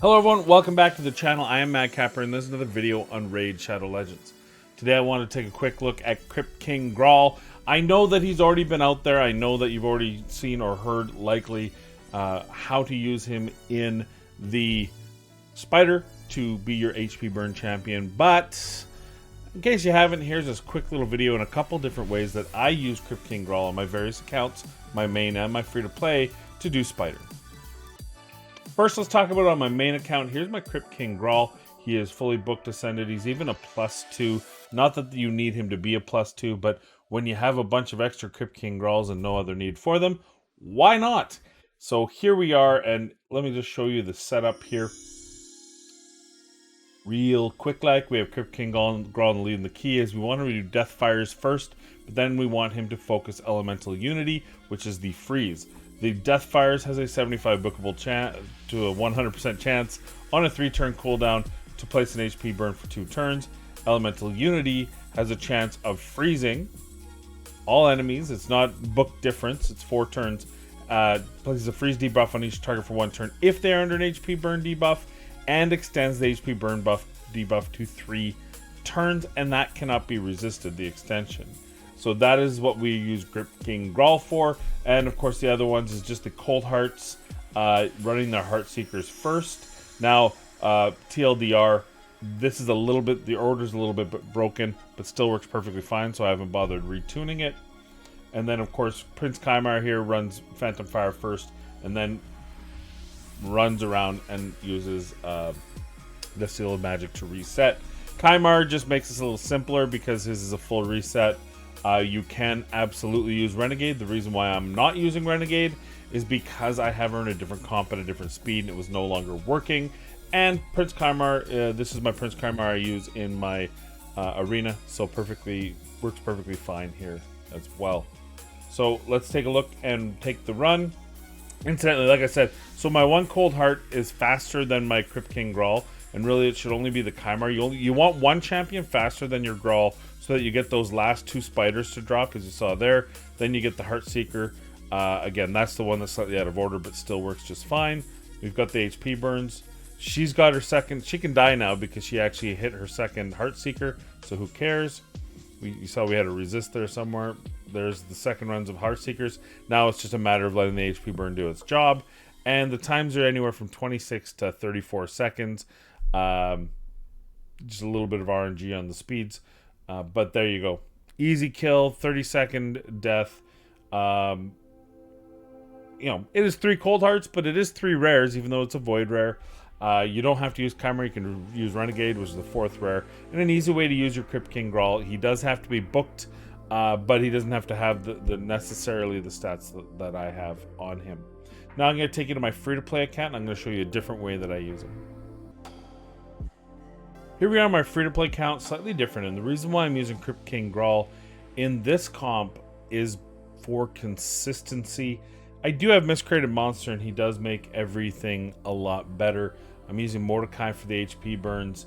Hello everyone, welcome back to the channel. I am Madcapper and this is another video on Raid Shadow Legends. Today I want to take a quick look at Crypt King GRAAL. I know that he's already been out there. I know that you've already seen or heard likely how to use him in the Spider to be your HP burn champion. But in case you haven't, here's this quick little video in a couple different ways that I use Crypt King GRAAL on my various accounts, my main and my free-to-play, to do Spider. First, let's talk about on my main account. Here's my Crypt King GRAAL. He is fully booked ascended. He's even a +2. Not that you need him to be a +2, but when you have a bunch of extra Crypt King GRAALs and no other need for them, why not? So here we are, and let me just show you the setup here. Real quick like, we have Crypt King GRAAL in the lead, and the key is we want to do Death Fires first, but then we want him to focus Elemental Unity, which is the freeze. The Death Fires has a 75 bookable chance to a 100% chance on a 3-turn cooldown to place an HP burn for 2 turns. Elemental Unity has a chance of freezing all enemies. It's not book difference. It's 4 turns. Places a freeze debuff on each target for 1 turn if they are under an HP burn debuff, and extends the HP burn debuff to 3 turns, and that cannot be resisted, the extension. So that is what we use Crypt King GRAAL for. And of course the other ones is just the Cold Hearts, running their Heart Seekers first. Now, TLDR, this is a little bit, the order's a little bit broken, but still works perfectly fine, so I haven't bothered retuning it. And then of course Prince Kymar here runs Phantom Fire first, and then runs around and uses the Seal of Magic to reset. Kymar just makes this a little simpler because his is a full reset. You can absolutely use Renegade. The reason why I'm not using Renegade is because I have earned a different comp at a different speed and it was no longer working. And Prince Kymar, this is my Prince Kymar I use in my arena, so works perfectly fine here as well. So let's take a look and take the run. Incidentally, like I said, so my 1 Cold Heart is faster than my Crypt King GRAAL, and really it should only be the Kymar. You want one champion faster than your GRAAL so that you get those last 2 spiders to drop, as you saw there. Then you get the Heart Seeker. Again, that's the one that's slightly out of order, but still works just fine. We've got the HP burns. She's got her second. She can die now because she actually hit her second Heart Seeker, so who cares? You saw we had a resist there somewhere. There's the second runs of Heart Seekers. Now it's just a matter of letting the HP burn do its job. And the times are anywhere from 26 to 34 seconds. Just a little bit of RNG on the speeds. But there you go. Easy kill, 30-second death. You know, it is 3 Cold Hearts, but it is 3 rares, even though it's a Void rare. You don't have to use Kymar. You can use Renegade, which is the 4th rare. And an easy way to use your Crypt King GRAAL. He does have to be booked, but he doesn't have to have necessarily the stats that I have on him. Now I'm going to take you to my free-to-play account, and I'm going to show you a different way that I use him. Here we are on my free-to-play account, slightly different, and the reason why I'm using Crypt King GRAAL in this comp is for consistency. I do have Miscreated Monster, and he does make everything a lot better. I'm using Mordecai for the HP burns,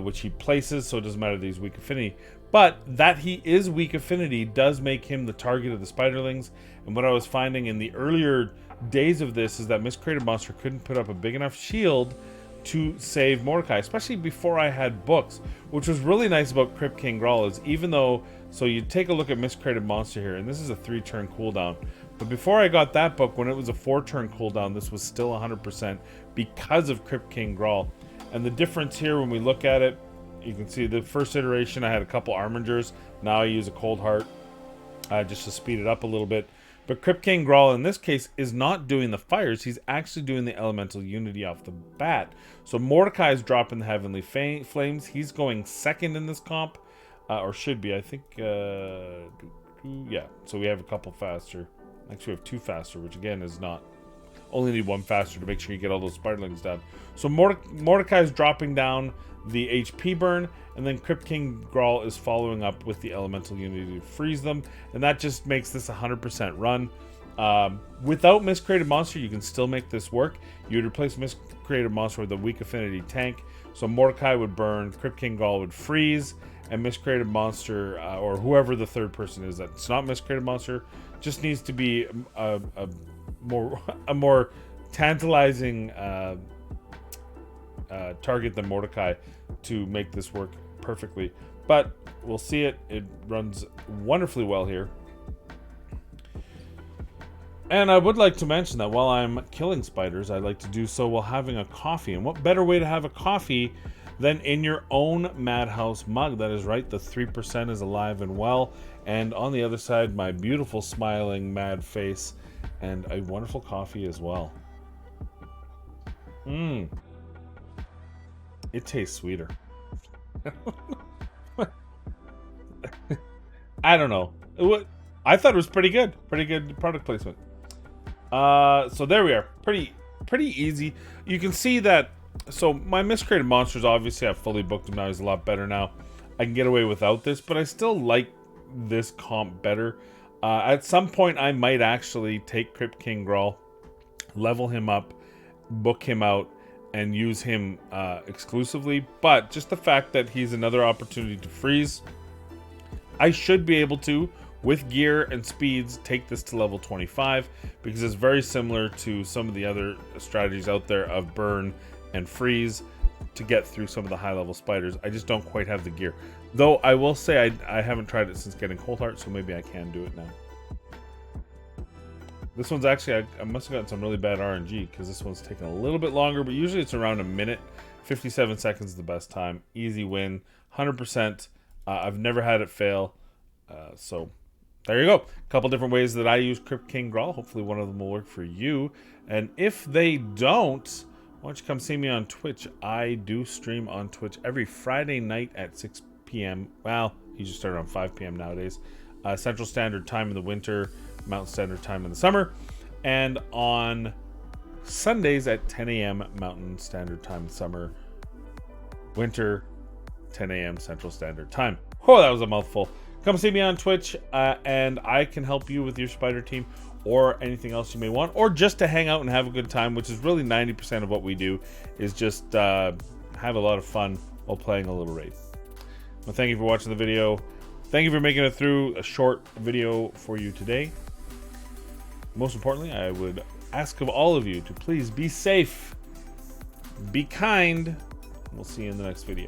which he places, so it doesn't matter that he's weak affinity. But that he is weak affinity does make him the target of the Spiderlings, and what I was finding in the earlier days of this is that Miscreated Monster couldn't put up a big enough shield to save Mordecai, especially before I had books. Which was really nice about Crypt King GRAAL is even though, so you take a look at Miscreated Monster here, and this is a 3-turn cooldown. But before I got that book, when it was a 4-turn cooldown, this was still 100% because of Crypt King GRAAL. And the difference here, when we look at it, you can see the first iteration I had a couple Armingers. Now I use a Cold Heart just to speed it up a little bit. But Crypt King GRAAL in this case is not doing the fires. He's actually doing the Elemental Unity off the bat. So Mordecai is dropping the Heavenly Flames. He's going second in this comp, or should be, I think. Yeah, so we have a couple faster. Actually, we have 2 faster, which again is not. Only need 1 faster to make sure you get all those Spiderlings down. So Mordecai is dropping down the HP burn, and then Crypt King GRAAL is following up with the Elemental Unity to freeze them, and that just makes this 100% run. Without Miscreated Monster, you can still make this work. You would replace Miscreated Monster with a weak affinity tank, so Mordecai would burn, Crypt King GRAAL would freeze, and Miscreated Monster, or whoever the third person is that's not Miscreated Monster, just needs to be a more tantalizing target than Mordecai to make this work perfectly. But we'll see it. It runs wonderfully well here. And I would like to mention that while I'm killing spiders, I like to do so while having a coffee. And what better way to have a coffee than in your own Madhouse mug? That is right, the 3% is alive and well. And on the other side, my beautiful smiling mad face and a wonderful coffee as well. It tastes sweeter. I don't know. I thought it was pretty good. Pretty good product placement. So there we are. Pretty easy. You can see that. So my miscreated monsters, obviously I've fully booked them now. He's a lot better now. I can get away without this, but I still like this comp better. At some point I might actually take Crypt King GRAAL, level him up, book him out, and use him exclusively. But just the fact that he's another opportunity to freeze, I should be able to, with gear and speeds, take this to level 25, because it's very similar to some of the other strategies out there of burn and freeze to get through some of the high level spiders. I just don't quite have the gear. Though I will say I haven't tried it since getting Cold Heart, so maybe I can do it now. This one's actually, I must have gotten some really bad RNG, because this one's taking a little bit longer, but usually it's around a minute. 57 seconds is the best time. Easy win, 100%. I've never had it fail. So there you go. A couple different ways that I use Crypt King GRAAL. Hopefully one of them will work for you. And if they don't, why don't you come see me on Twitch? I do stream on Twitch every Friday night at 6 p.m. Well, you just start around 5 p.m. nowadays. Central Standard Time in the winter, Mountain Standard Time in the summer. And on Sundays at 10 a.m. Mountain Standard Time in the summer. Winter, 10 a.m. Central Standard Time. Oh, that was a mouthful. Come see me on Twitch, and I can help you with your spider team or anything else you may want, or just to hang out and have a good time, which is really 90% of what we do, is just have a lot of fun while playing a little raid. Well, thank you for watching the video. Thank you for making it through a short video for you today. Most importantly, I would ask of all of you to please be safe, be kind. We'll see you in the next video.